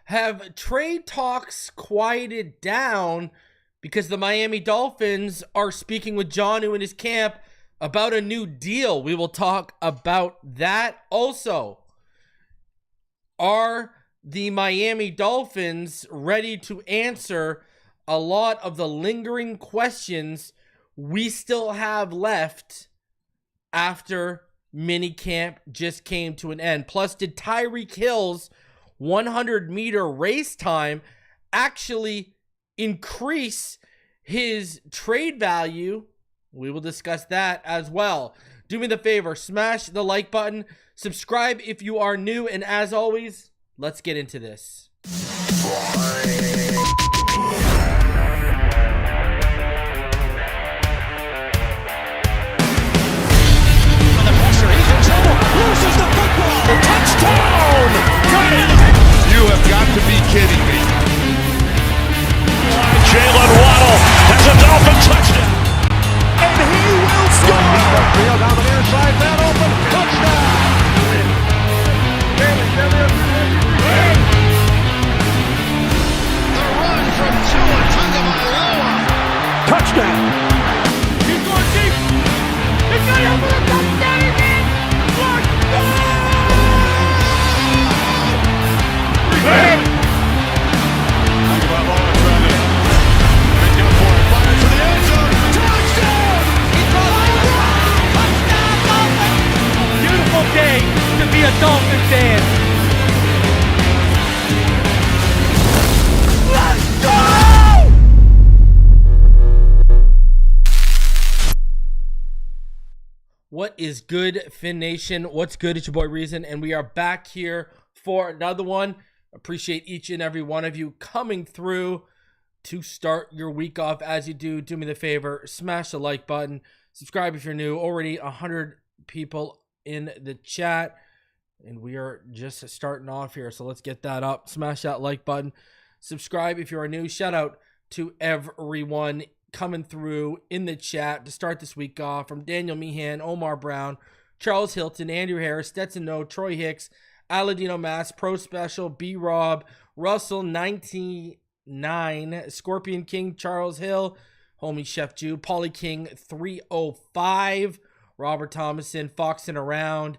Have trade talks quieted down because the Miami Dolphins are speaking with Jonnu in his camp about a new deal? We will talk about that. Also, are the Miami Dolphins ready to answer a lot of the lingering questions we still have left after minicamp just came to an end? Plus, did Tyreek Hill's 100-meter race time actually increase his trade value? We will discuss that as well. Do me the favor, smash the like button, subscribe if you are new, and as always, let's get into this. Loses the football. Touchdown! You have got to be kidding me. Jalen Waddle has a Dolphin touchdown. And he will score. Field down the near side, man open. Touchdown! The run from Tua Tagovailoa. Touchdown! He's going deep. He's going over the touchdown again. Beautiful day to be a Dolphin fan. Let's go! What is good, Fin Nation? What's good? It's your boy Reason, and we are back here for another one. Appreciate each and every one of you coming through to start your week off. As you do, do me the favor, smash the like button, subscribe if you're new. Already 100 people in the chat, and we are just starting off here, so let's get that up. Smash that like button, subscribe if you are new. Shout out to everyone coming through in the chat to start this week off, from Daniel Meehan, Omar Brown, Charles Hilton, Andrew Harris, Stetson No, Troy Hicks, Aladino Mass, Pro Special, B Rob, Russell 99, Scorpion King, Charles Hill, Homie Chef Jew, Polly King 305, Robert Thomason, Foxing Around,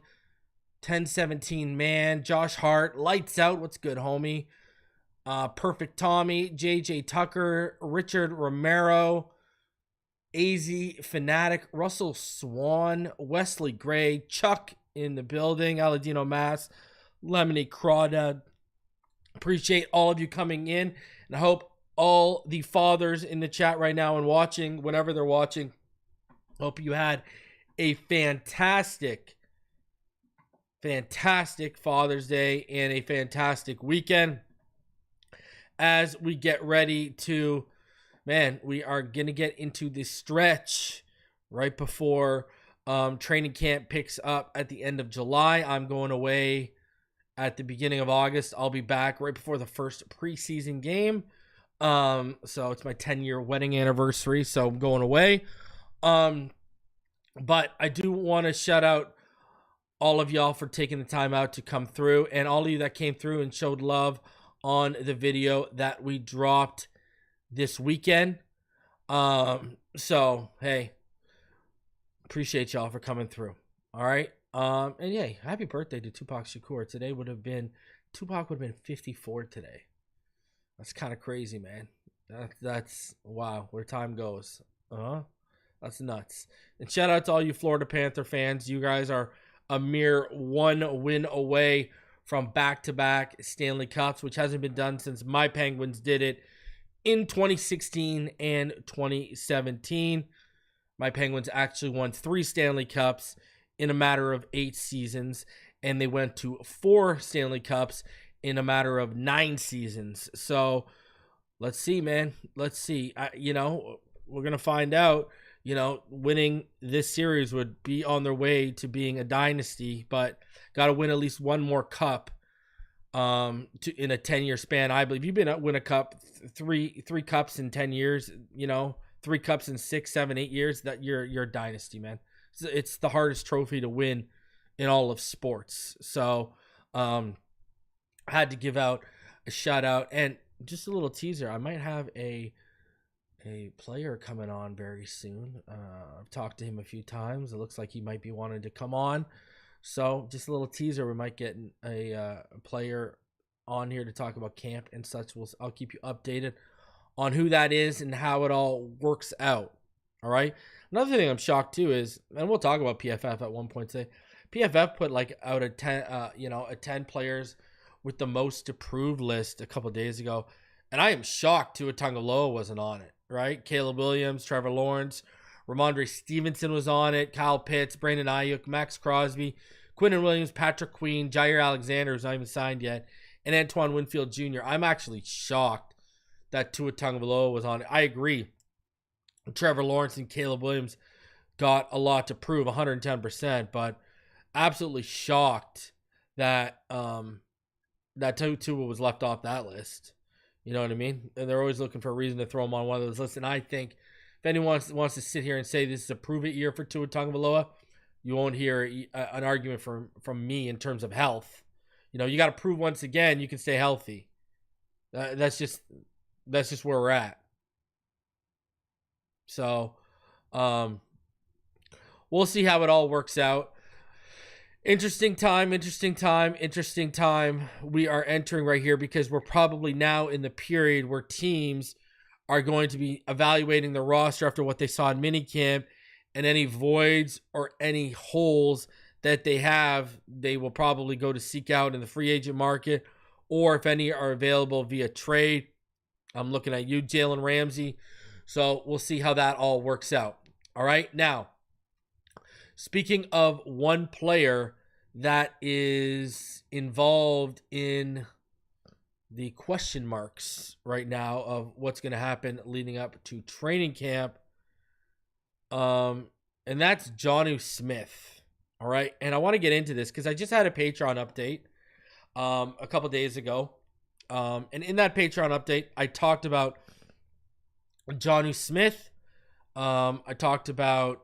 1017 Man, Josh Hart, Lights Out, what's good, homie? Perfect Tommy, JJ Tucker, Richard Romero, AZ Fanatic, Russell Swan, Wesley Gray, Chuck in the building, Aladino Mass, Lemony Crawdad. Appreciate all of you coming in, and I hope all the fathers in the chat right now and watching, whenever they're watching, hope you had a fantastic Father's Day and a fantastic weekend. As we get ready to, we are going to get into the stretch right before training camp picks up at the end of July. I'm going away at the beginning of August. I'll be back right before the first preseason game. So it's my 10-year wedding anniversary, so I'm going away. But I do want to shout out all of y'all for taking the time out to come through, and all of you that came through and showed love on the video that we dropped this weekend. So hey, appreciate y'all for coming through. All right. And yeah, happy birthday to Tupac Shakur. Tupac would have been 54 today. That's kind of crazy, man. That's wow, where time goes. That's nuts. And shout out to all you Florida Panther fans. You guys are a mere one win away from back-to-back Stanley Cups, which hasn't been done since my Penguins did it in 2016 and 2017. My Penguins actually won 3 Stanley Cups in a matter of 8 seasons, and they went to 4 Stanley Cups in a matter of 9 seasons. So let's see, man. Let's see. We're going to find out. Winning this series would be on their way to being a dynasty, but got to win at least one more cup in a 10-year span. I believe you've been win a cup, three cups in 10 years, 3 cups in 6, 7, 8 years, that you're a dynasty, man. It's the hardest trophy to win in all of sports. So I had to give out shutout. And just a little teaser, I might have a player coming on very soon. I've talked to him a few times. It looks like he might be wanting to come on. So just a little teaser, we might get a player on here to talk about camp and such. I'll keep you updated on who that is and how it all works out. All right. Another thing I'm shocked too is, and we'll talk about PFF at one point today. PFF put like out a 10 players with the most approved list a couple days ago, and I am shocked Tua Tagovailoa wasn't on it. Right? Caleb Williams, Trevor Lawrence, Ramondre Stevenson was on it, Kyle Pitts, Brandon Ayuk, Max Crosby, Quinnen Williams, Patrick Queen, Jair Alexander, who's not even signed yet, and Antoine Winfield Jr. I'm actually shocked that Tua Tagovailoa was on it. I agree. Trevor Lawrence and Caleb Williams got a lot to prove, 110%, but absolutely shocked that that Tua was left off that list. You know what I mean? And they're always looking for a reason to throw him on one of those lists. And I think if anyone wants to sit here and say this is a prove-it year for Tua Tagovailoa, you won't hear an argument from me in terms of health. You know, you got to prove once again you can stay healthy. That's just where we're at. So, we'll see how it all works out. Interesting time we are entering right here, because we're probably now in the period where teams are going to be evaluating the roster after what they saw in minicamp, and any voids or any holes that they have, they will probably go to seek out in the free agent market, or if any are available via trade. I'm looking at you, Jalen Ramsey. So we'll see how that all works out. All right. Now, speaking of one player that is involved in the question marks right now of what's going to happen leading up to training camp, and that's Jonnu Smith. All right. And I want to get into this because I just had a Patreon update a couple days ago. And in that Patreon update, I talked about Jonnu Smith. I talked about,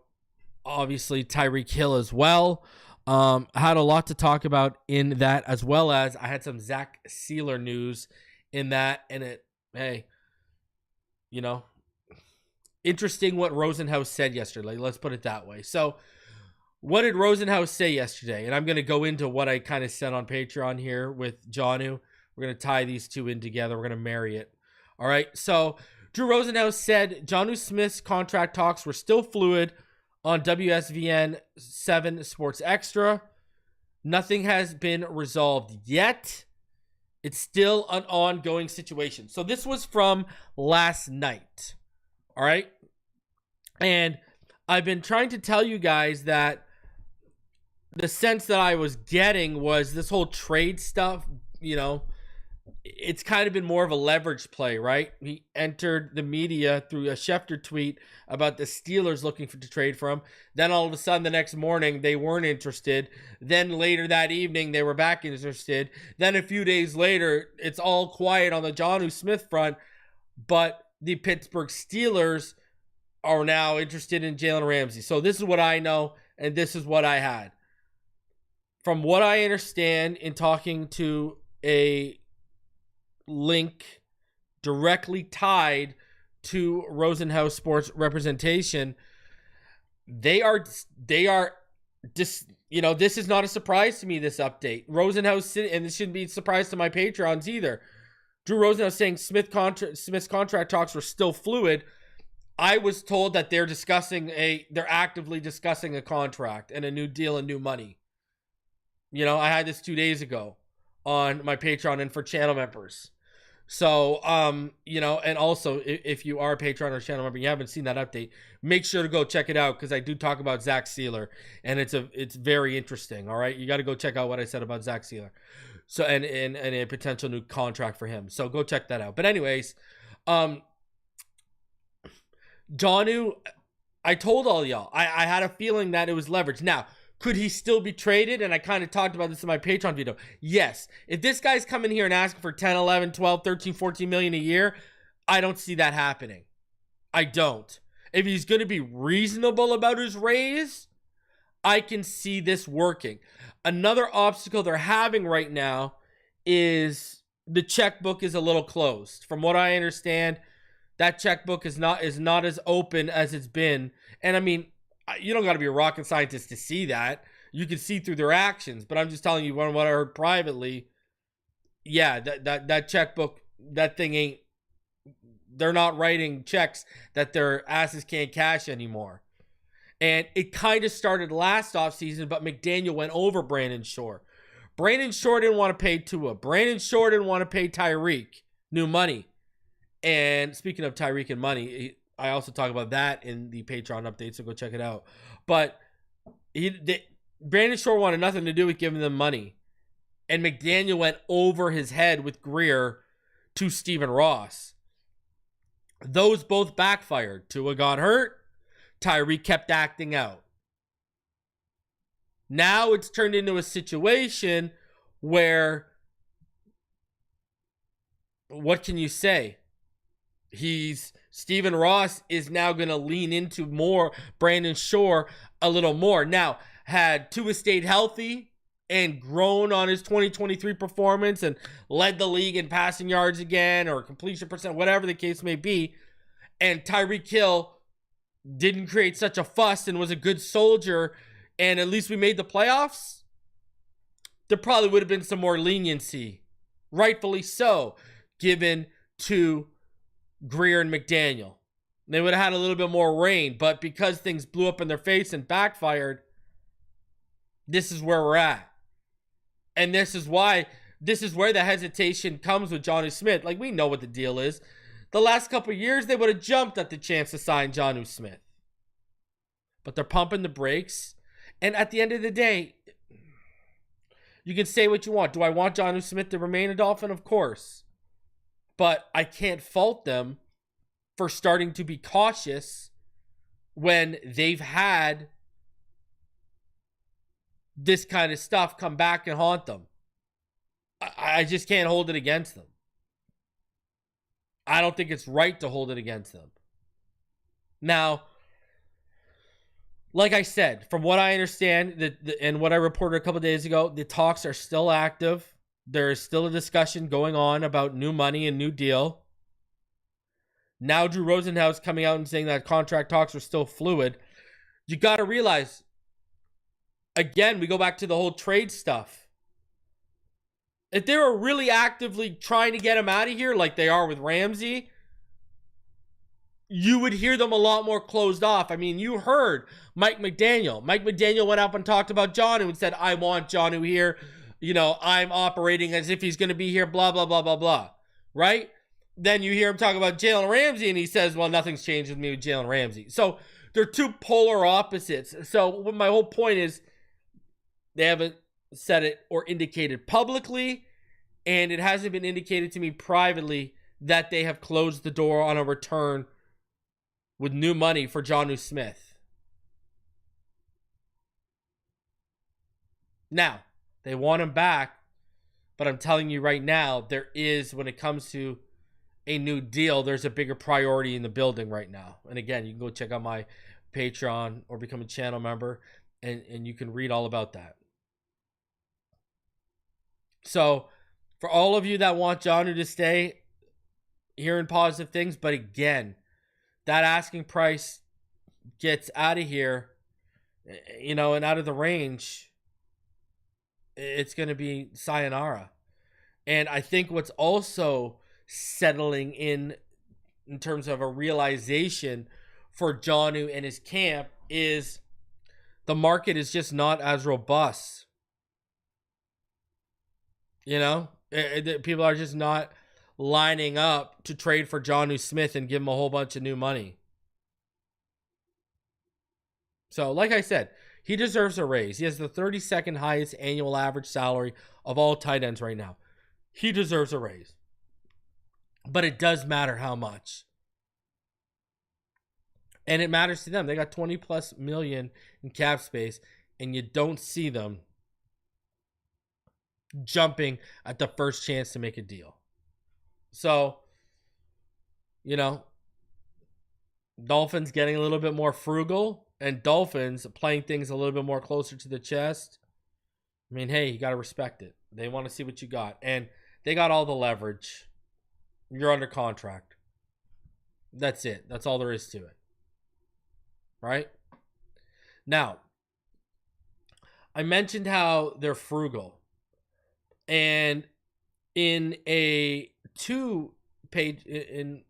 obviously, Tyreek Hill as well. I had a lot to talk about in that, as well as I had some Zach Sealer news in that. And interesting what Rosenhaus said yesterday. Let's put it that way. So what did Rosenhaus say yesterday? And I'm going to go into what I kind of said on Patreon here with Jonnu. We're going to tie these two in together. We're going to marry it. All right. So Drew Rosenhaus said Jonnu Smith's contract talks were still fluid on WSVN 7 Sports Extra. Nothing has been resolved yet. It's still an ongoing situation. So this was from last night. All right. And I've been trying to tell you guys that the sense that I was getting was this whole trade stuff, it's kind of been more of a leverage play, right? He entered the media through a Schefter tweet about the Steelers looking to trade for him. Then all of a sudden the next morning they weren't interested. Then later that evening they were back interested. Then a few days later it's all quiet on the Jonnu Smith front, but the Pittsburgh Steelers are now interested in Jalen Ramsey. So this is what I know, and this is what I had. From what I understand in talking to a link directly tied to Rosenhaus Sports representation, they are just, this is not a surprise to me, this update. Rosenhaus, and this shouldn't be a surprise to my Patreons either. Drew Rosenhaus saying Smith's contract talks were still fluid. I was told that they're actively discussing a contract and a new deal and new money. I had this 2 days ago on my Patreon and for channel members. So, and also if you are a Patreon or channel member, you haven't seen that update, make sure to go check it out, because I do talk about Zach Sealer, and it's very interesting. All right. You got to go check out what I said about Zach Sealer. So, and a potential new contract for him. So go check that out. But anyways, Jonnu, I told all y'all, I had a feeling that it was leverage. Now, could he still be traded? And I kind of talked about this in my Patreon video. Yes. If this guy's coming here and asking for 10, 11, 12, 13, 14 million a year, I don't see that happening. I don't. If he's going to be reasonable about his raise, I can see this working. Another obstacle they're having right now is the checkbook is a little closed. From what I understand, that checkbook is not as open as it's been. And I mean, you don't got to be a rocket scientist to see that. You can see through their actions. But I'm just telling you what I heard privately. Yeah, that checkbook, that thing ain't. They're not writing checks that their asses can't cash anymore. And it kind of started last offseason, but McDaniel went over Brandon Shore. Brandon Shore didn't want to pay Tua. Brandon Shore didn't want to pay Tyreek new money. And speaking of Tyreek and money, I also talk about that in the Patreon update, so go check it out. But Brandon Shore wanted nothing to do with giving them money. And McDaniel went over his head with Greer to Stephen Ross. Those both backfired. Tua got hurt. Tyreek kept acting out. Now it's turned into a situation where, what can you say? Stephen Ross is now going to lean into more Brandon Shore a little more. Now, had Tua stayed healthy and grown on his 2023 performance and led the league in passing yards again or completion percent, whatever the case may be, and Tyreek Hill didn't create such a fuss and was a good soldier, and at least we made the playoffs, there probably would have been some more leniency, rightfully so, given to Greer and McDaniel. They would have had a little bit more reign, but because things blew up in their face and backfired, this is where we're at. And this is where the hesitation comes with Jonnu Smith. Like, we know what the deal is. The last couple of years, they would have jumped at the chance to sign Jonnu Smith. But they're pumping the brakes. And at the end of the day, you can say what you want. Do I want Jonnu Smith to remain a Dolphin? Of course. But I can't fault them for starting to be cautious when they've had this kind of stuff come back and haunt them. I just can't hold it against them. I don't think it's right to hold it against them. Now, like I said, from what I understand and what I reported a couple of days ago, the talks are still active. There is still a discussion going on about new money and new deal. Now Drew Rosenhaus coming out and saying that contract talks are still fluid. You got to realize, again, we go back to the whole trade stuff. If they were really actively trying to get him out of here like they are with Ramsey, you would hear them a lot more closed off. I mean, you heard Mike McDaniel. Mike McDaniel went up and talked about Jonnu and said, I want Jonnu here. You know, I'm operating as if he's going to be here, blah, blah, blah, blah, blah. Right? Then you hear him talk about Jalen Ramsey and he says, well, nothing's changed with me with Jalen Ramsey. So they're two polar opposites. So my whole point is they haven't said it or indicated publicly, and it hasn't been indicated to me privately that they have closed the door on a return with new money for Jonnu Smith. Now, they want him back, but I'm telling you right now, there is, when it comes to a new deal, there's a bigger priority in the building right now. And again, you can go check out my Patreon or become a channel member, and you can read all about that. So, for all of you that want Jonnu to stay, hearing positive things, but again, that asking price gets out of here, you know, and out of the range, it's going to be sayonara. And I think what's also settling in terms of a realization for Jonnu and his camp is the market is just not as robust. You know, people are just not lining up to trade for Jonnu Smith and give him a whole bunch of new money. So, like I said, he deserves a raise. He has the 32nd highest annual average salary of all tight ends right now. He deserves a raise. But it does matter how much. And it matters to them. They got 20 plus million in cap space, and you don't see them jumping at the first chance to make a deal. So, you know, Dolphins getting a little bit more frugal, and Dolphins playing things a little bit more closer to the chest. I mean, hey, you got to respect it. They want to see what you got. And They got all the leverage. You're under contract. That's it. That's all there is to it. Right? Now, I mentioned how they're frugal. And in a two Patreon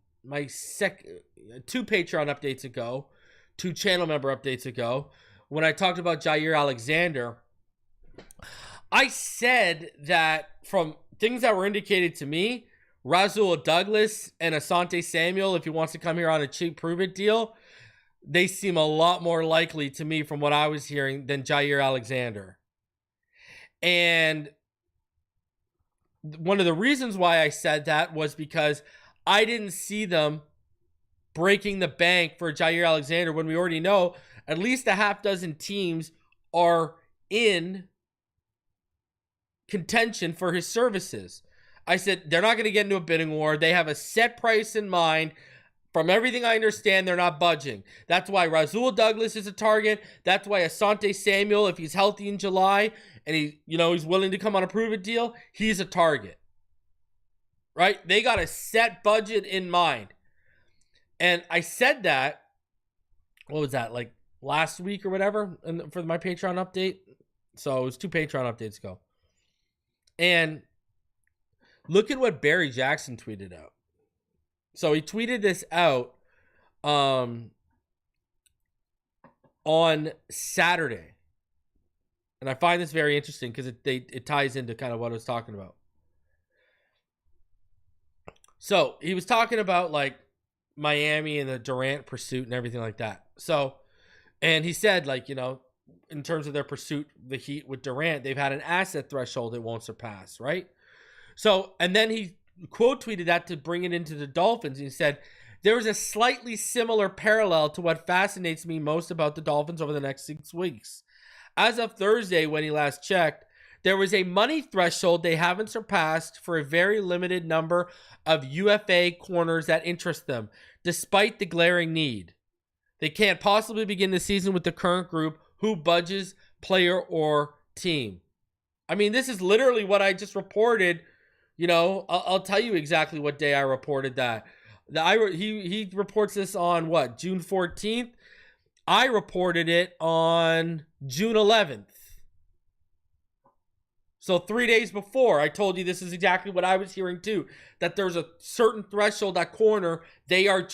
updates ago, 2 channel member updates ago, when I talked about Jair Alexander, I said that from things that were indicated to me, Rasul Douglas and Asante Samuel, if he wants to come here on a cheap prove-it deal, they seem a lot more likely to me from what I was hearing than Jair Alexander. And one of the reasons why I said that was because I didn't see them breaking the bank for Jair Alexander when we already know at least a half dozen teams are in contention for his services. I said they're not going to get into a bidding war. They have a set price in mind. From everything I understand, they're not budging. That's why Rasul Douglas is a target. That's why Asante Samuel, if he's healthy in July and he's willing to come on a prove-it deal, he's a target. Right? They got a set budget in mind. And I said that, what was that, like last week or whatever for my Patreon update? So it was 2 Patreon updates ago. And look at what Barry Jackson tweeted out. So he tweeted this out on Saturday. And I find this very interesting because it ties into kind of what I was talking about. So he was talking about like Miami and the Durant pursuit and everything like that. So, and he said like, in terms of their pursuit, the Heat with Durant, they've had an asset threshold it won't surpass, right? So, and then he quote tweeted that to bring it into the Dolphins. He said, there is a slightly similar parallel to what fascinates me most about the Dolphins over the next 6 weeks. As of Thursday, when he last checked, there was a money threshold they haven't surpassed for a very limited number of UFA corners that interest them, despite the glaring need. They can't possibly begin the season with the current group who budges, player or team. I mean, this is literally what I just reported. I'll tell you exactly what day I reported that. He reports this on what, June 14th? I reported it on June 11th. So 3 days before, I told you this is exactly what I was hearing too, that there's a certain threshold at corner they are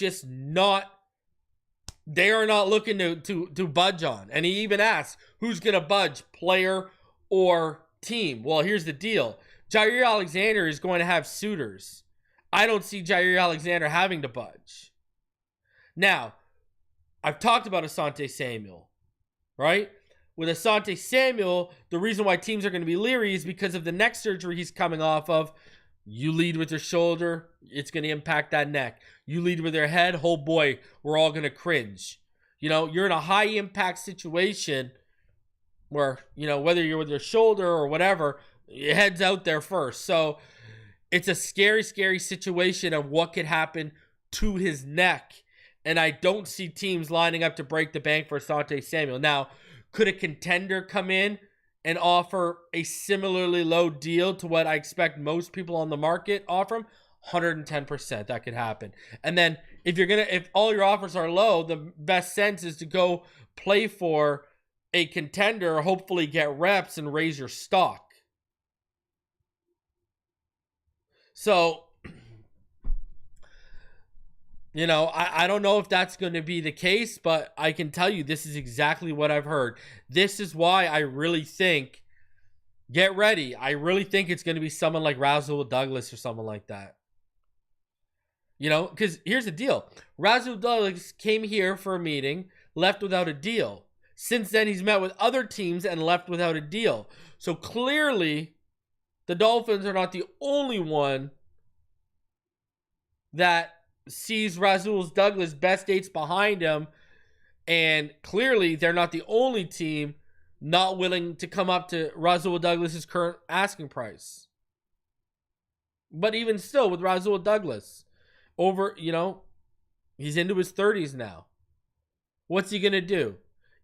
not looking to budge on. And he even asked, who's going to budge, player or team? Well, here's the deal. Jair Alexander is going to have suitors. I don't see Jair Alexander having to budge. Now, I've talked about Asante Samuel, right? With Asante Samuel, the reason why teams are going to be leery is because of the neck surgery he's coming off of. You lead with your shoulder, it's going to impact that neck. You lead with your head, oh boy, we're all going to cringe. You're in a high impact situation where, whether you're with your shoulder or whatever, your head's out there first. So it's a scary, scary situation of what could happen to his neck. And I don't see teams lining up to break the bank for Asante Samuel. Now, could a contender come in and offer a similarly low deal to what I expect most people on the market offer him? 110%, that could happen. And then if all your offers are low, the best sense is to go play for a contender, hopefully get reps and raise your stock. So, I don't know if that's going to be the case, but I can tell you this is exactly what I've heard. This is why I really think, get ready, I really think it's going to be someone like Rasul Douglas or someone like that. Because here's the deal. Rasul Douglas came here for a meeting, left without a deal. Since then, he's met with other teams and left without a deal. So clearly, the Dolphins are not the only one that sees Rasul Douglas' best dates behind him. And clearly, they're not the only team not willing to come up to Rasul Douglas' current asking price. But even still, with Rasul Douglas, he's into his 30s now. What's he going to do?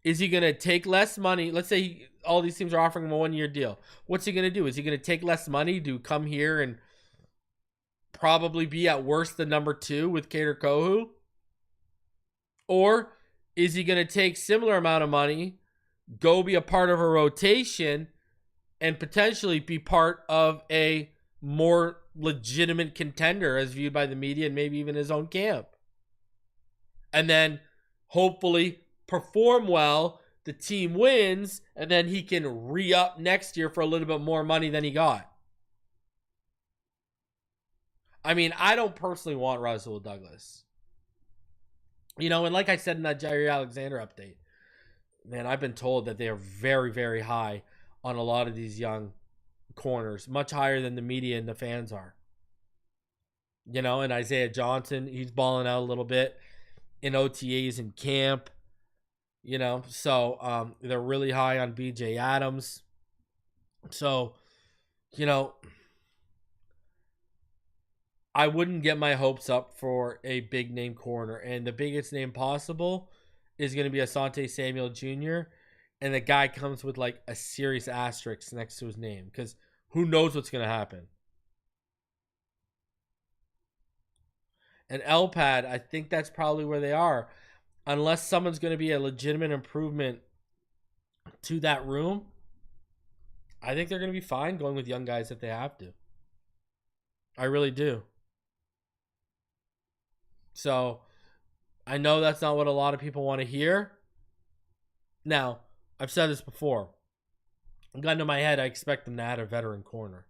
Is he going to take less money? Let's say all these teams are offering him a 1-year deal. What's he going to do? Is he going to take less money to come here and, probably be at worst the number 2 with Kader Kohu? Or is he going to take similar amount of money, go be a part of a rotation, and potentially be part of a more legitimate contender as viewed by the media and maybe even his own camp? And then hopefully perform well, the team wins, and then he can re-up next year for a little bit more money than he got. I mean, I don't personally want Rasul Douglas. You know, and like I said in that Jair Alexander update, man, I've been told that they are very, very high on a lot of these young corners, much higher than the media and the fans are. You know, and Isaiah Johnson, he's balling out a little bit in OTAs and camp. You know, so they're really high on BJ Adams. So, you know, I wouldn't get my hopes up for a big name corner. And the biggest name possible is going to be Asante Samuel Jr. And the guy comes with like a serious asterisk next to his name, because who knows what's going to happen. And LPAD, I think that's probably where they are. Unless someone's going to be a legitimate improvement to that room, I think they're going to be fine going with young guys if they have to. I really do. So, I know that's not what a lot of people want to hear. Now, I've said this before. Got into my head, I expect them to add a veteran corner.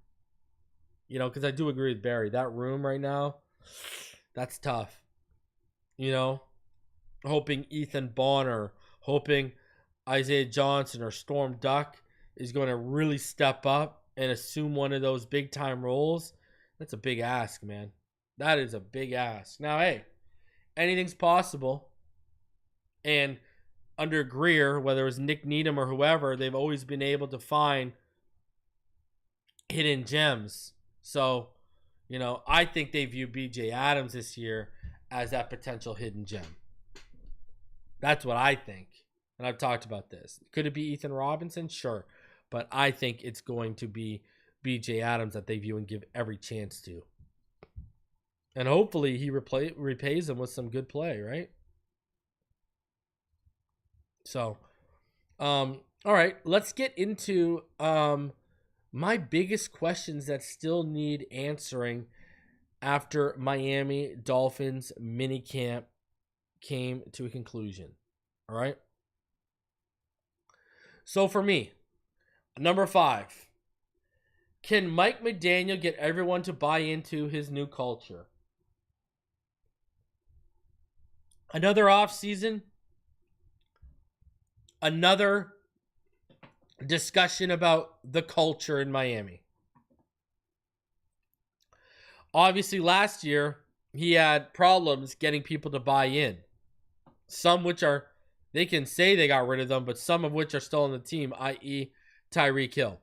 You know, because I do agree with Barry. That room right now, that's tough. You know, hoping Ethan Bonner, hoping Isaiah Johnson or Storm Duck is going to really step up and assume one of those big-time roles. That's a big ask, man. That is a big ask. Now, hey, anything's possible. And under Greer, whether it was Nick Needham or whoever, they've always been able to find hidden gems. So, you know, I think they view BJ Adams this year as that potential hidden gem. That's what I think. And I've talked about this. Could it be Ethan Robinson? Sure. But I think it's going to be BJ Adams that they view and give every chance to. And hopefully he repays them with some good play, right? So, all right. Let's get into my biggest questions that still need answering after Miami Dolphins minicamp came to a conclusion. All right. So for me, number 5, can Mike McDaniel get everyone to buy into his new culture? Another offseason, another discussion about the culture in Miami. Obviously, last year, he had problems getting people to buy in. Some which are, they can say they got rid of them, but some of which are still on the team, i.e. Tyreek Hill.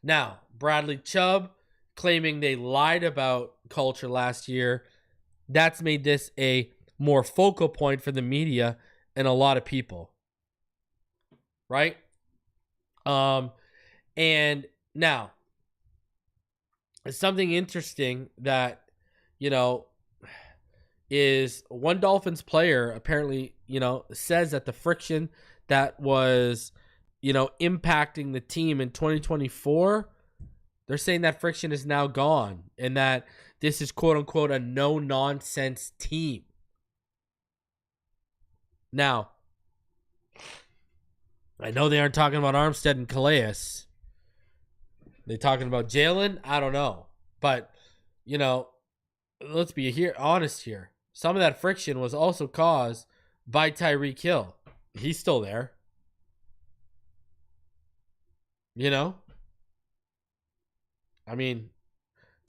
Now, Bradley Chubb claiming they lied about culture last year. That's made this a more focal point for the media and a lot of people. Right? And now, something interesting that, you know, is one Dolphins player apparently, you know, says that the friction that was, you know, impacting the team in 2024, they're saying that friction is now gone and that this is quote unquote a no-nonsense team. Now, I know they aren't talking about Armstead and Calais. They talking about Jalen? I don't know. But, you know, let's be honest here. Some of that friction was also caused by Tyreek Hill. He's still there. You know? I mean,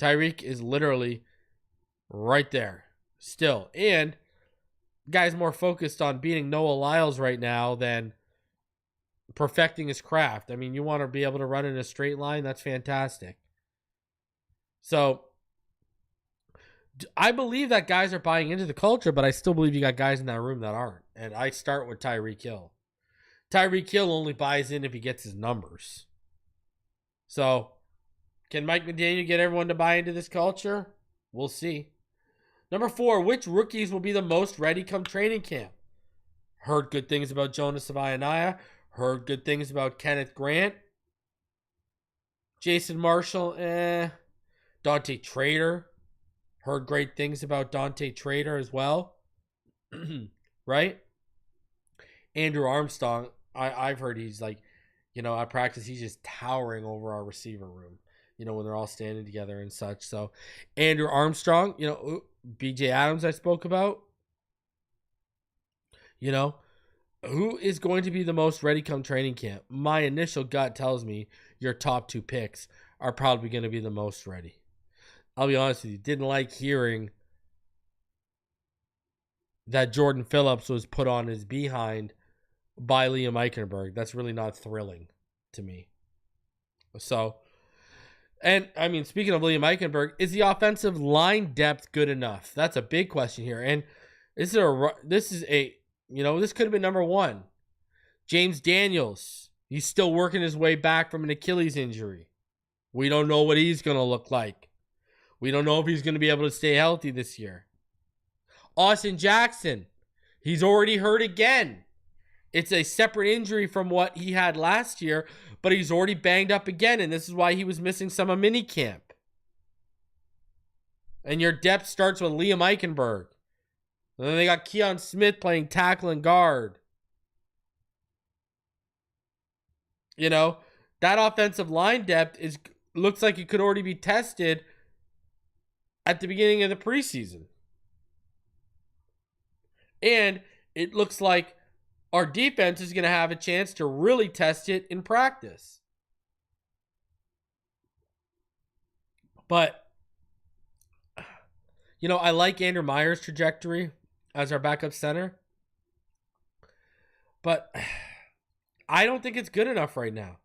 Tyreek is literally right there still. And guy's more focused on beating Noah Lyles right now than perfecting his craft. I mean, you want to be able to run in a straight line, that's fantastic. So, I believe that guys are buying into the culture, but I still believe you got guys in that room that aren't. And I start with Tyreek Hill. Tyreek Hill only buys in if he gets his numbers. So, Can Mike McDaniel get everyone to buy into this culture? We'll see. Number 4, which rookies will be the most ready come training camp? Heard good things about Jonas Savaianaya. Heard good things about Kenneth Grant. Jason Marshall, Dante Trader. Heard great things about Dante Trader as well. Right? Andrew Armstrong, I've heard he's like, at practice, he's just towering over our receiver room, when they're all standing together and such. So, Andrew Armstrong, BJ Adams I spoke about. Who is going to be the most ready come training camp? My initial gut tells me your top 2 picks are probably going to be the most ready. I'll be honest with you, didn't like hearing that Jordan Phillips was put on his behind by Liam Eichenberg. That's really not thrilling to me. So, and I mean, speaking of Liam Eichenberg, is the offensive line depth good enough? That's a big question here. And this could have been number 1. James Daniels, he's still working his way back from an Achilles injury. We don't know what he's going to look like. We don't know if he's going to be able to stay healthy this year. Austin Jackson, he's already hurt again. It's a separate injury from what he had last year, but he's already banged up again, and this is why he was missing some of minicamp. And your depth starts with Liam Eichenberg. And then they got Keon Smith playing tackle and guard. That offensive line depth looks like it could already be tested at the beginning of the preseason. And it looks like our defense is going to have a chance to really test it in practice. But, I like Andrew Meyer's trajectory as our backup center. But I don't think it's good enough right now.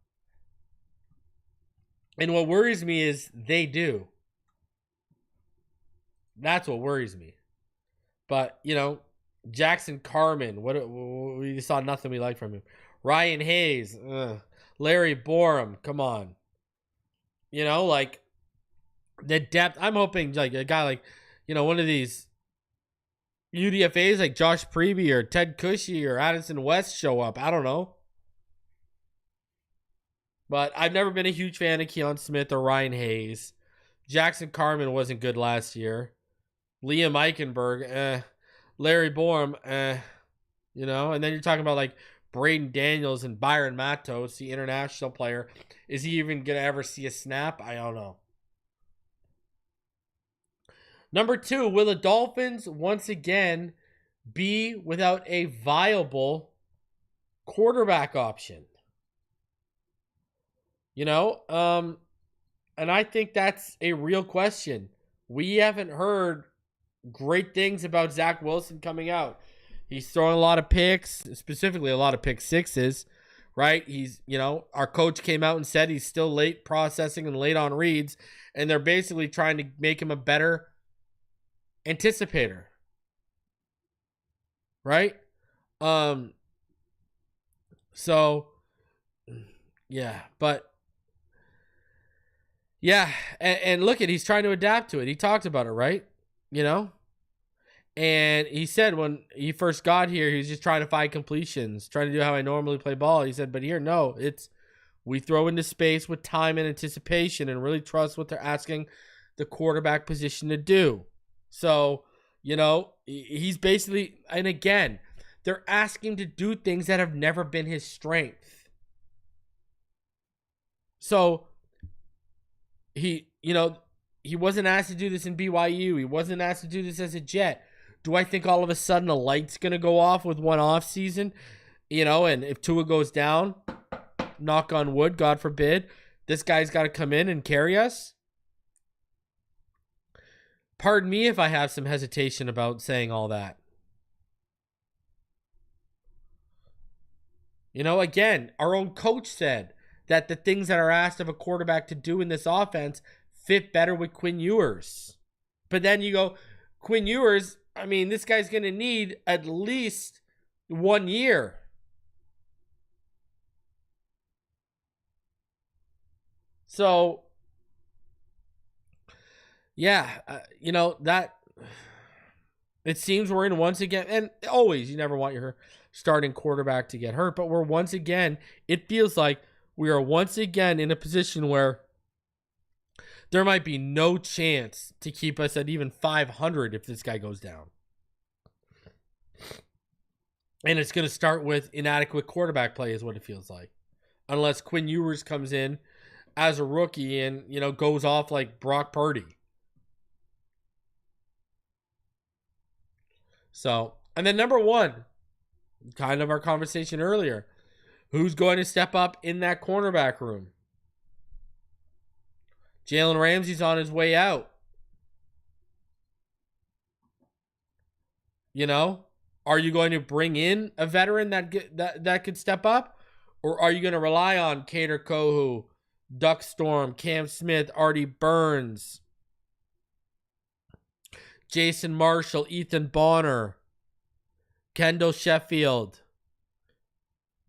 And what worries me is they do. That's what worries me. But, Jackson Carman, we saw nothing we liked from him. Ryan Hayes, Larry Borum, come on. The depth. I'm hoping like a guy like, one of these UDFAs like Josh Preby or Ted Cushy or Addison West show up. I don't know. But I've never been a huge fan of Keon Smith or Ryan Hayes. Jackson Carman wasn't good last year. Liam Eichenberg, Larry Borum, and then you're talking about like Braden Daniels and Byron Matos, the international player. Is he even going to ever see a snap? I don't know. Number 2, will the Dolphins once again be without a viable quarterback option? And I think that's a real question. We haven't heard great things about Zach Wilson coming out. He's throwing a lot of picks, specifically a lot of pick sixes, right? He's, our coach came out and said he's still late processing and late on reads, and they're basically trying to make him a better anticipator, right? So, yeah, but yeah, and look he's trying to adapt to it. He talked about it, right? And he said when he first got here, he was just trying to find completions, trying to do how I normally play ball. He said, but here, no, we throw into space with time and anticipation and really trust what they're asking the quarterback position to do. So, he's basically, and again, they're asking him to do things that have never been his strength. So, he wasn't asked to do this in BYU. He wasn't asked to do this as a Jet. Do I think all of a sudden a light's going to go off with one off season? And if Tua goes down, knock on wood, God forbid, this guy's got to come in and carry us? Pardon me if I have some hesitation about saying all that. Again, our own coach said that the things that are asked of a quarterback to do in this offense fit better with Quinn Ewers. But then you go, Quinn Ewers, this guy's going to need at least 1 year. So, that it seems we're in once again, and always you never want your starting quarterback to get hurt, but we're once again, it feels like we are once again in a position where there might be no chance to keep us at even 500 if this guy goes down. And it's going to start with inadequate quarterback play is what it feels like. Unless Quinn Ewers comes in as a rookie and, goes off like Brock Purdy. So, and then number one, kind of our conversation earlier, who's going to step up in that cornerback room? Jalen Ramsey's on his way out. Are you going to bring in a veteran that could step up? Or are you going to rely on Kader Kohu, Duck Storm, Cam Smith, Artie Burns, Jason Marshall, Ethan Bonner, Kendall Sheffield,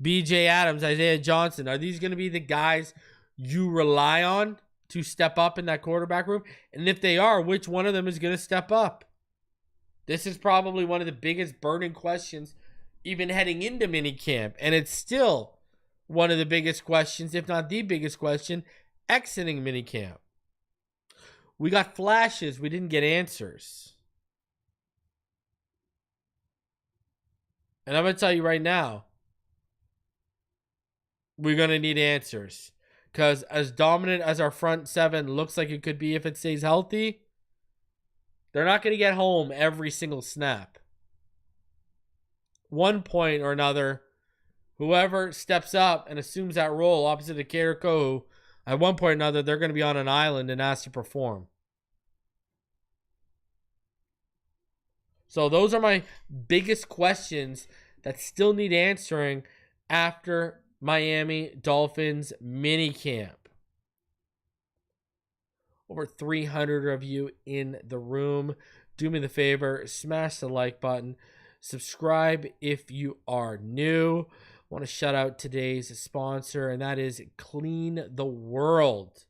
BJ Adams, Isaiah Johnson? Are these going to be the guys you rely on to step up in that quarterback room? And if they are, which one of them is going to step up? This is probably one of the biggest burning questions even heading into minicamp. And it's still one of the biggest questions, if not the biggest question, exiting minicamp. We got flashes. We didn't get answers. And I'm going to tell you right now, we're going to need answers. Because as dominant as our front seven looks like it could be if it stays healthy, they're not going to get home every single snap. One point or another, whoever steps up and assumes that role opposite of Kader Kohu, at one point or another, they're going to be on an island and asked to perform. So those are my biggest questions that still need answering after Miami Dolphins minicamp. Over 300 of you in the room. Do me the favor, smash the like button. Subscribe if you are new. I want to shout out today's sponsor, and that is Clean the World.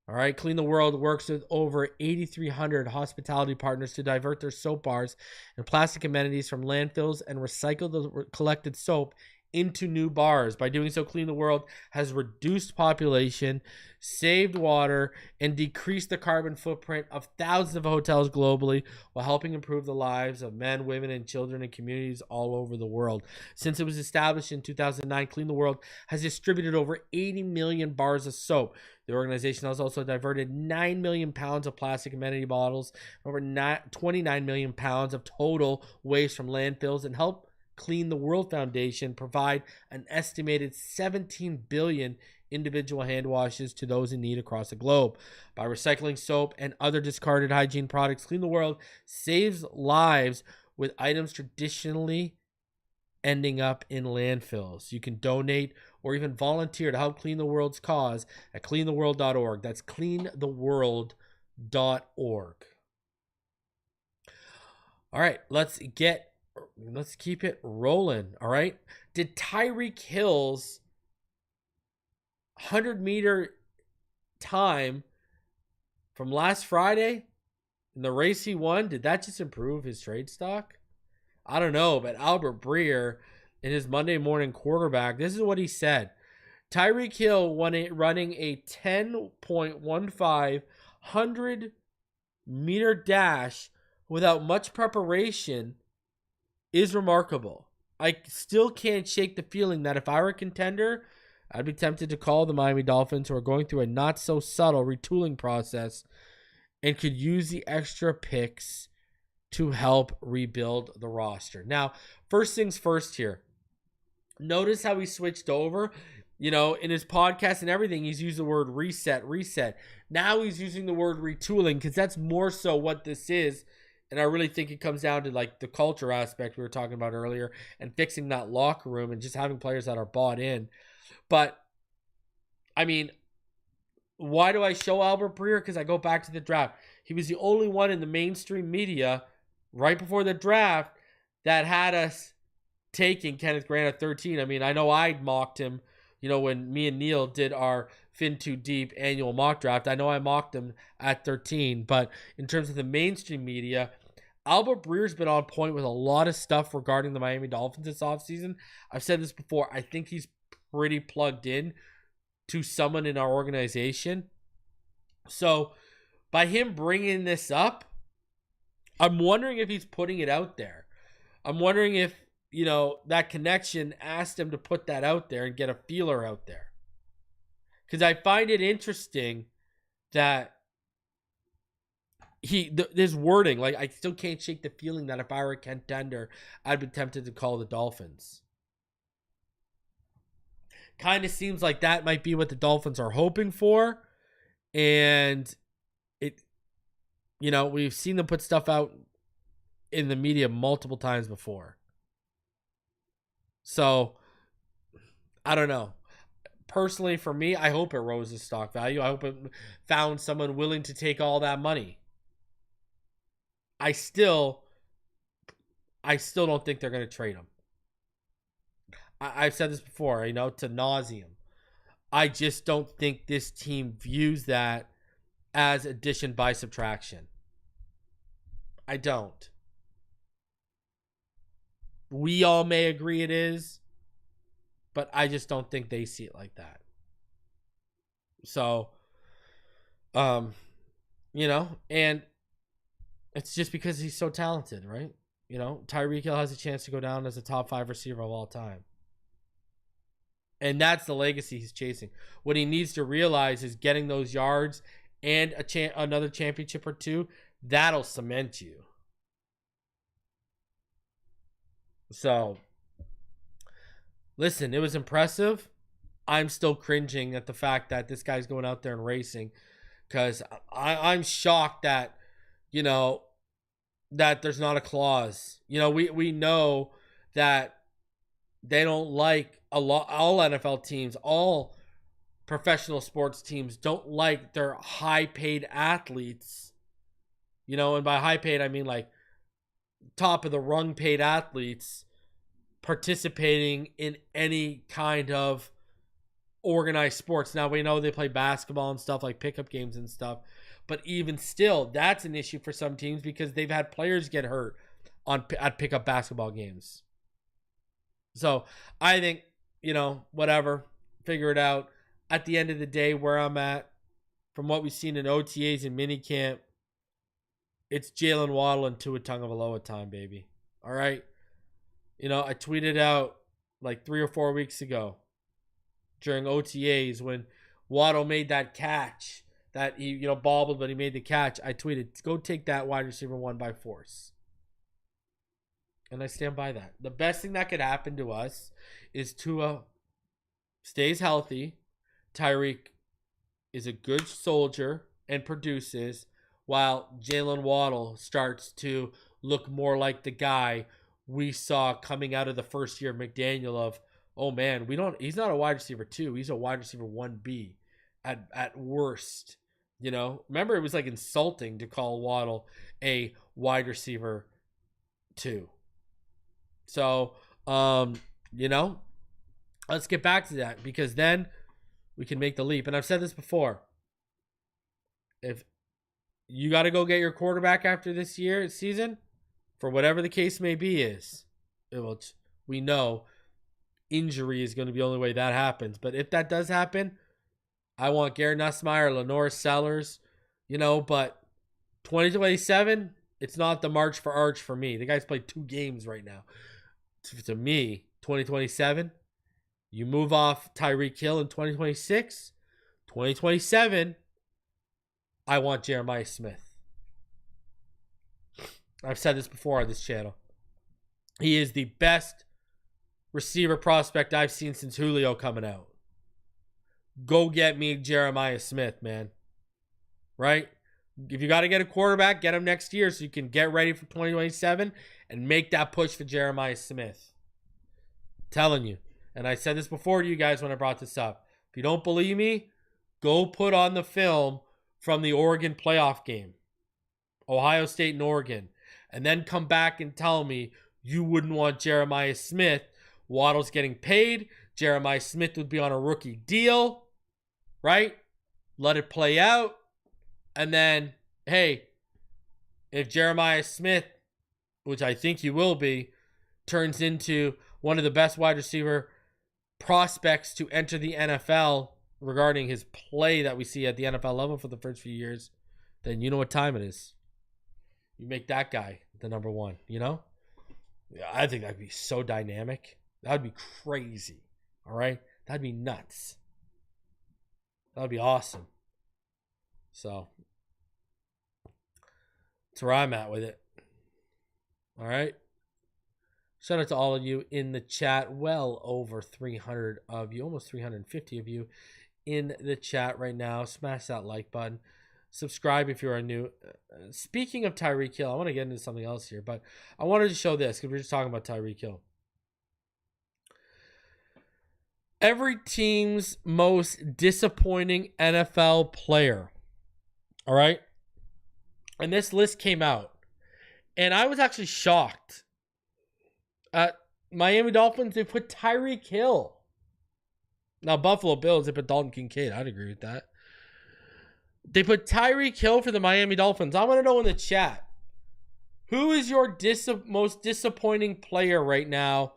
All right, Clean the World works with over 8,300 hospitality partners to divert their soap bars and plastic amenities from landfills and recycle the collected soap into new bars. By doing so, Clean the World has reduced population, saved water, and decreased the carbon footprint of thousands of hotels globally while helping improve the lives of men, women, and children in communities all over the world. Since it was established in 2009, Clean the World has distributed over 80 million bars of soap. The organization has also diverted 9 million pounds of plastic amenity bottles, over 29 million pounds of total waste from landfills, and helped Clean the World Foundation provide an estimated 17 billion individual hand washes to those in need across the globe. By recycling soap and other discarded hygiene products, Clean the World saves lives with items traditionally ending up in landfills. You can donate or even volunteer to help Clean the World's cause at cleantheworld.org. That's cleantheworld.org. All right, let's keep it rolling. All right. Did Tyreek Hill's 100-meter time from last Friday in the race he won, did that just improve his trade stock? I don't know, but Albert Breer in his Monday morning quarterback, this is what he said. Tyreek Hill running a 10.15 100-meter dash without much preparation is remarkable. I still can't shake the feeling that if I were a contender, I'd be tempted to call the Miami Dolphins, who are going through a not-so-subtle retooling process and could use the extra picks to help rebuild the roster. Now, first things first here. Notice how he switched over. In his podcast and everything, he's used the word reset. Now he's using the word retooling because that's more so what this is. And I really think it comes down to like the culture aspect we were talking about earlier and fixing that locker room and just having players that are bought in. But, I mean, why do I show Albert Breer? Because I go back to the draft. He was the only one in the mainstream media right before the draft that had us taking Kenneth Grant at 13. I mean, I know I mocked him, when me and Neil did our Fin Too Deep annual mock draft. I know I mocked him at 13, but in terms of the mainstream media, Albert Breer's been on point with a lot of stuff regarding the Miami Dolphins this offseason. I've said this before. I think he's pretty plugged in to someone in our organization. So by him bringing this up, I'm wondering if he's putting it out there. I'm wondering if, that connection asked him to put that out there and get a feeler out there. Because I find it interesting that there's wording, like, I still can't shake the feeling that if I were a contender, I'd be tempted to call the Dolphins. Kind of seems like that might be what the Dolphins are hoping for. And we've seen them put stuff out in the media multiple times before. So, I don't know. Personally, for me, I hope it rose the stock value. I hope it found someone willing to take all that money. I still don't think they're going to trade him. I've said this before, to nauseum. I just don't think this team views that as addition by subtraction. I don't. We all may agree it is, but I just don't think they see it like that. So, and it's just because he's so talented, right? Tyreek Hill has a chance to go down as a top 5 receiver of all time. And that's the legacy he's chasing. What he needs to realize is getting those yards and another championship or two, that'll cement you. So, listen, it was impressive. I'm still cringing at the fact that this guy's going out there and racing, because I'm shocked that, that there's not a clause. We know that they don't like all NFL teams, all professional sports teams don't like their high-paid athletes. And by high-paid, I mean like top of the rung paid athletes participating in any kind of organized sports. Now, we know they play basketball and stuff, like pickup games and stuff, but even still, that's an issue for some teams because they've had players get hurt at pickup basketball games. So I think, whatever, figure it out. At the end of the day, where I'm at, from what we've seen in OTAs and minicamp, it's Jalen Waddle and Tua Tagovailoa time, baby. All right? I tweeted out like 3 or 4 weeks ago during OTAs when Waddle made that catch that he, bobbled, but he made the catch. I tweeted, go take that wide receiver 1 by force. And I stand by that. The best thing that could happen to us is Tua stays healthy, Tyreek is a good soldier and produces, while Jalen Waddle starts to look more like the guy we saw coming out of the first year McDaniel of, oh man, he's not a wide receiver 2, he's a wide receiver 1B at worst. Remember, it was like insulting to call Waddle a wide receiver 2. So, let's get back to that, because then we can make the leap. And I've said this before. If you got to go get your quarterback after this season, for whatever the case may be, we know injury is going to be the only way that happens. But if that does happen, I want Garrett Nussmeier, Lenore Sellers, but 2027, it's not the March for Arch for me. The guy's played 2 games right now. To me, 2027, you move off Tyreek Hill in 2026, 2027, I want Jeremiah Smith. I've said this before on this channel. He is the best receiver prospect I've seen since Julio coming out. Go get me Jeremiah Smith, man. Right? If you got to get a quarterback, get him next year so you can get ready for 2027 and make that push for Jeremiah Smith. I'm telling you. And I said this before to you guys when I brought this up. If you don't believe me, go put on the film from the Oregon playoff game. Ohio State and Oregon. And then come back and tell me you wouldn't want Jeremiah Smith. Waddle's getting paid. Jeremiah Smith would be on a rookie deal. right? Let it play out. And then, hey, if Jeremiah Smith, which I think he will be, turns into one of the best wide receiver prospects to enter the NFL regarding his play that we see at the NFL level for the first few years, then you know what time it is. You make that guy the number one, you know? Yeah, I think that'd be so dynamic. That'd be crazy. All right? That'd be nuts. That'd be awesome. So, that's where I'm at with it. All right? Shout out to all of you in the chat. Well over 300 of you, almost 350 of you in the chat right now. Smash that like button. Subscribe if you are new. Speaking of Tyreek Hill, I want to get into something else here, but I wanted to show this because we're just talking about Tyreek Hill. Every team's most disappointing NFL player. All right? And this list came out. And I was actually shocked. Miami Dolphins, they put Tyreek Hill. Now, Buffalo Bills, they put Dalton Kincaid. I'd agree with that. They put Tyreek Hill for the Miami Dolphins. I want to know in the chat, who is your most disappointing player right now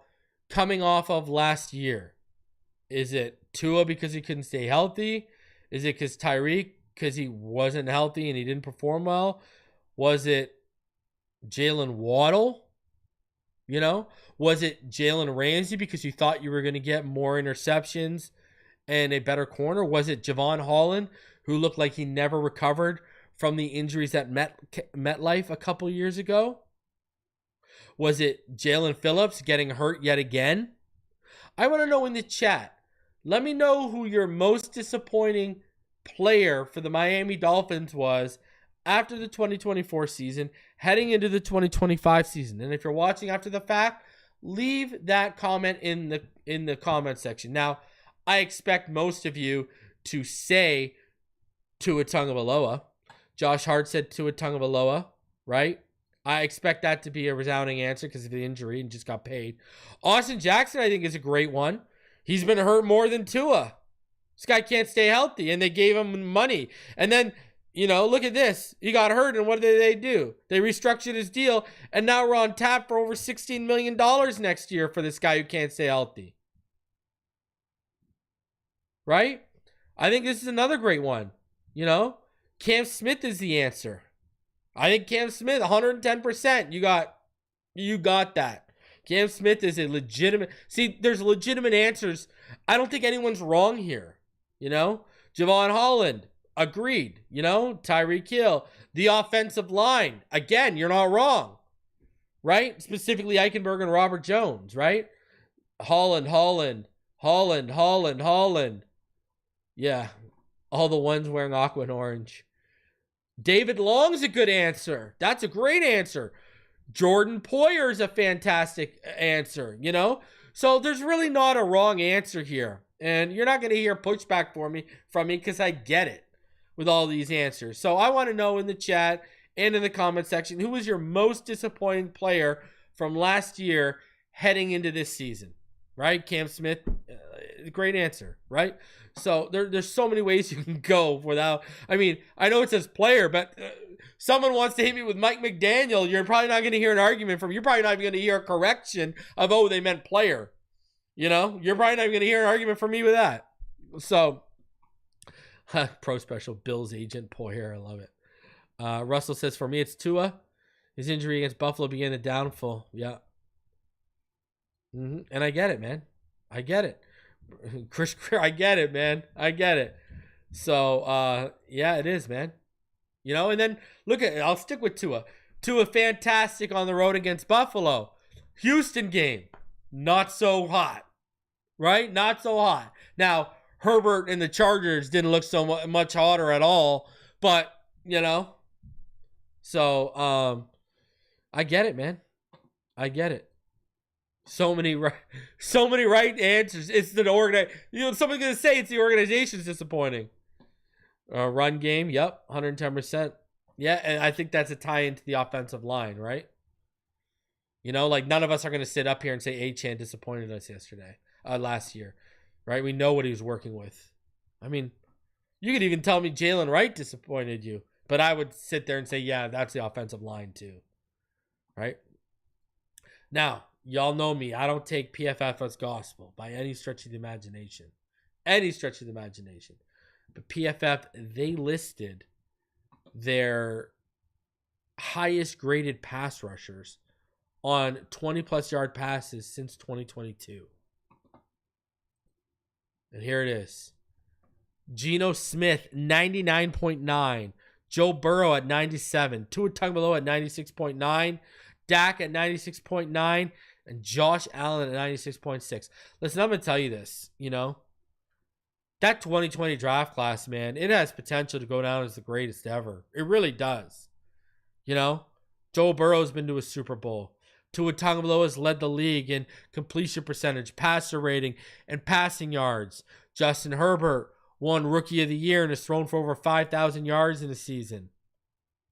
coming off of last year? Is it Tua because he couldn't stay healthy? Is it because Tyreek because he wasn't healthy and he didn't perform well? Was it Jalen Waddle? You know? Was it Jalen Ramsey because you thought you were going to get more interceptions and a better corner? Was it Javon Holland, who looked like he never recovered from the injuries at MetLife a couple years ago? Was it Jalen Phillips getting hurt yet again? I want to know in the chat. Let me know who your most disappointing player for the Miami Dolphins was after the 2024 season, heading into the 2025 season. And if you're watching after the fact, leave that comment in the comment section. Now, I expect most of you to say Tua Tagovailoa. Josh Hart said Tua Tagovailoa, right? I expect that to be a resounding answer because of the injury and just got paid. Austin Jackson, I think, is a great one. He's been hurt more than Tua. This guy can't stay healthy, and they gave him money. And then, you know, look at this. He got hurt, and what did they do? They restructured his deal, and now we're on tap for over $16 million next year for this guy who can't stay healthy. Right? I think this is another great one. You know, Cam Smith is the answer. I think Cam Smith, 110%. You got that. Cam Smith is a legitimate. See, there's legitimate answers. I don't think anyone's wrong here. You know, Javon Holland, agreed. You know, Tyreek Hill, the offensive line. Again, you're not wrong. Right? Specifically, Eichenberg and Robert Jones, right? Holland. Yeah. All the ones wearing aqua and orange. David Long's a good answer. That's a great answer. Jordan Poyer's a fantastic answer, you know? So there's really not a wrong answer here. And you're not going to hear pushback from me because I get it with all these answers. So I want to know in the chat and in the comment section, who was your most disappointing player from last year heading into this season, right? Cam Smith, great answer, right? So there's so many ways you can go without, I mean, I know it says player, but someone wants to hit me with Mike McDaniel, you're probably not going to hear an argument from, you're probably not even going to hear a correction of, oh, they meant player. You know, you're probably not even going to hear an argument from me with that. So, pro special Bills agent Poyer, I love it. Russell says, for me, it's Tua. His injury against Buffalo began the downfall. Yeah. And I get it, man. I get it. Chris, I get it, man. I get it. So, yeah, it is, man. You know, and then look at it. I'll stick with Tua. Tua fantastic on the road against Buffalo. Houston game, not so hot, right? Not so hot. Now, Herbert and the Chargers didn't look so much hotter at all, but, you know. So, I get it, man. I get it. So many right answers. It's the someone's gonna say it's the organization's disappointing. Run game, yep, 110%. Yeah, and I think that's a tie into the offensive line, right? You know, like none of us are gonna sit up here and say Achane disappointed us last year, right? We know what he was working with. I mean, You could even tell me Jalen Wright disappointed you. But I would sit there and say, yeah, that's the offensive line too. Right? Now, y'all know me. I don't take PFF as gospel by any stretch of the imagination. Any stretch of the imagination. But PFF, they listed their highest graded pass rushers on 20-plus yard passes since 2022. And here it is. Geno Smith, 99.9. Joe Burrow at 97. Tua Tagovailoa at 96.9. Dak at 96.9. And Josh Allen at 96.6. Listen, I'm going to tell you this, That 2020 draft class, man, it has potential to go down as the greatest ever. It really does. Joe Burrow's been to a Super Bowl. Tua Tagovailoa has led the league in completion percentage, passer rating, and passing yards. Justin Herbert won Rookie of the Year and has thrown for over 5,000 yards in a season.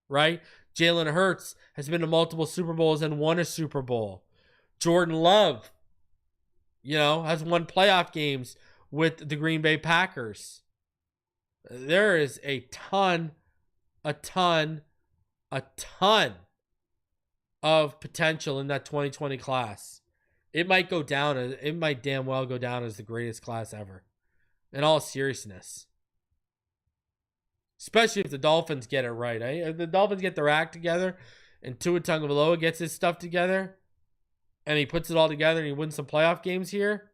Right? Jalen Hurts has been to multiple Super Bowls and won a Super Bowl. Jordan Love, has won playoff games with the Green Bay Packers. There is a ton of potential in that 2020 class. It might damn well go down as the greatest class ever. In all seriousness. Especially if the Dolphins get it right. If the Dolphins get their act together and Tua Tagovailoa gets his stuff together and he puts it all together and he wins some playoff games here,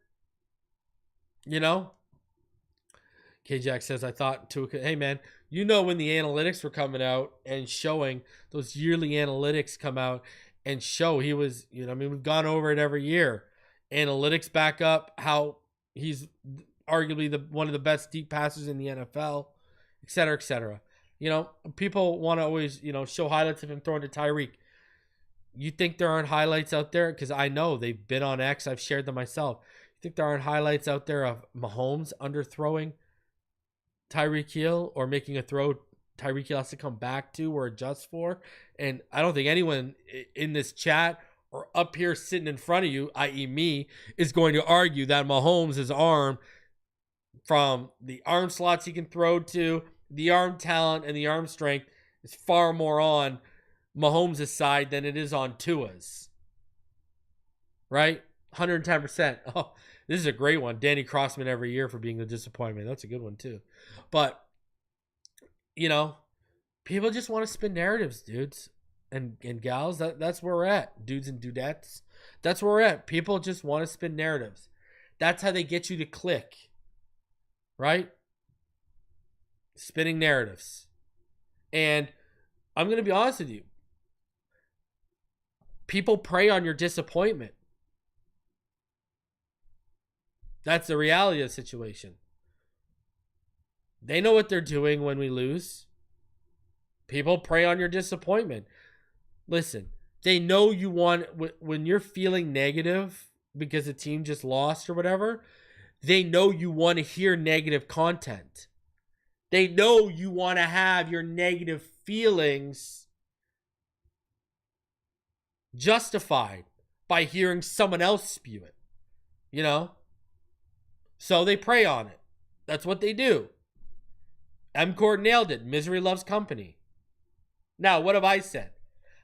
K-Jack says, I thought Tua could, hey man, when the analytics were coming out and showing, those yearly analytics come out and show he was, we've gone over it every year. Analytics back up how he's arguably one of the best deep passers in the NFL, et cetera, et cetera. People want to always, show highlights of him throwing to Tyreek. You think there aren't highlights out there? Because I know they've been on X. I've shared them myself. You think there aren't highlights out there of Mahomes underthrowing Tyreek Hill or making a throw Tyreek Hill has to come back to or adjust for? And I don't think anyone in this chat or up here sitting in front of you, i.e. me, is going to argue that Mahomes' arm, from the arm slots he can throw to, the arm talent and the arm strength, is far more on Mahomes' side than it is on Tua's. Right? 110%. Oh, this is a great one. Danny Crossman every year for being the disappointment. That's a good one too. But, people just want to spin narratives, dudes and gals. That's where we're at. Dudes and dudettes. That's where we're at. People just want to spin narratives. That's how they get you to click. Right? Spinning narratives. And I'm going to be honest with you. People prey on your disappointment. That's the reality of the situation. They know what they're doing when we lose. People prey on your disappointment. Listen, they know you want, when you're feeling negative because the team just lost or whatever, they know you want to hear negative content. They know you want to have your negative feelings justified by hearing someone else spew it. So they prey on it. That's what they do. M-Court nailed it. Misery loves company. Now, what have I said?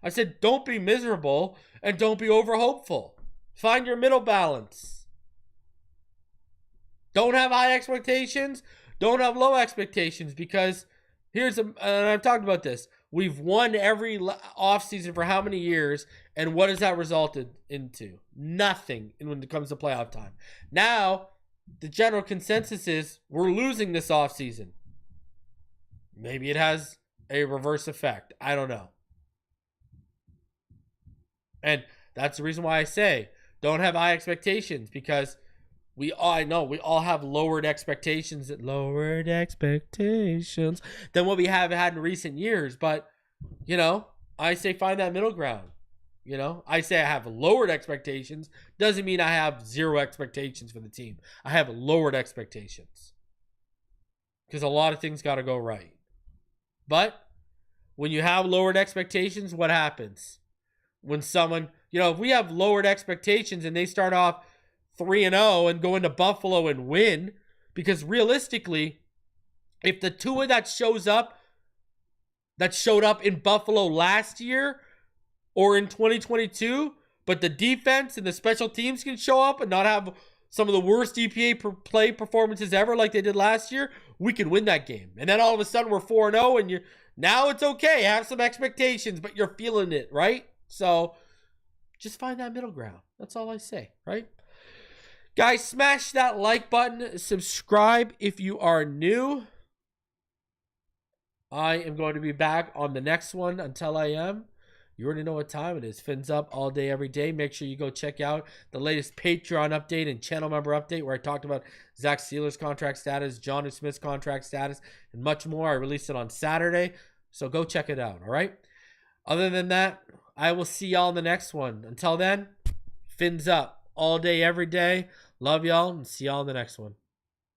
I said, don't be miserable and don't be over-hopeful. Find your middle balance. Don't have high expectations. Don't have low expectations, because and I've talked about this. We've won every offseason for how many years, and what has that resulted into? Nothing when it comes to playoff time. Now, the general consensus is we're losing this offseason. Maybe it has a reverse effect. I don't know. And that's the reason why I say don't have high expectations, because I know we all have lowered expectations than what we have had in recent years. But, I say find that middle ground. I say I have lowered expectations. Doesn't mean I have zero expectations for the team. I have lowered expectations, because a lot of things got to go right. But when you have lowered expectations, what happens? When someone, if we have lowered expectations and they start off 3-0 and go into Buffalo and win, because realistically, if the Tua that showed up in Buffalo last year or in 2022, but the defense and the special teams can show up and not have some of the worst EPA play performances ever like they did last year, we can win that game. And then all of a sudden we're 4-0 and now it's okay. Have some expectations, but you're feeling it, right? So just find that middle ground. That's all I say, right? Guys, smash that like button. Subscribe if you are new. I am going to be back on the next one. Until I am, you already know what time it is. Fins up all day, every day. Make sure you go check out the latest Patreon update and channel member update where I talked about Zach Sealer's contract status, Jonnu Smith's contract status, and much more. I released it on Saturday, so go check it out, all right? Other than that, I will see y'all in the next one. Until then, fins up all day, every day. Love y'all, and see y'all in the next one.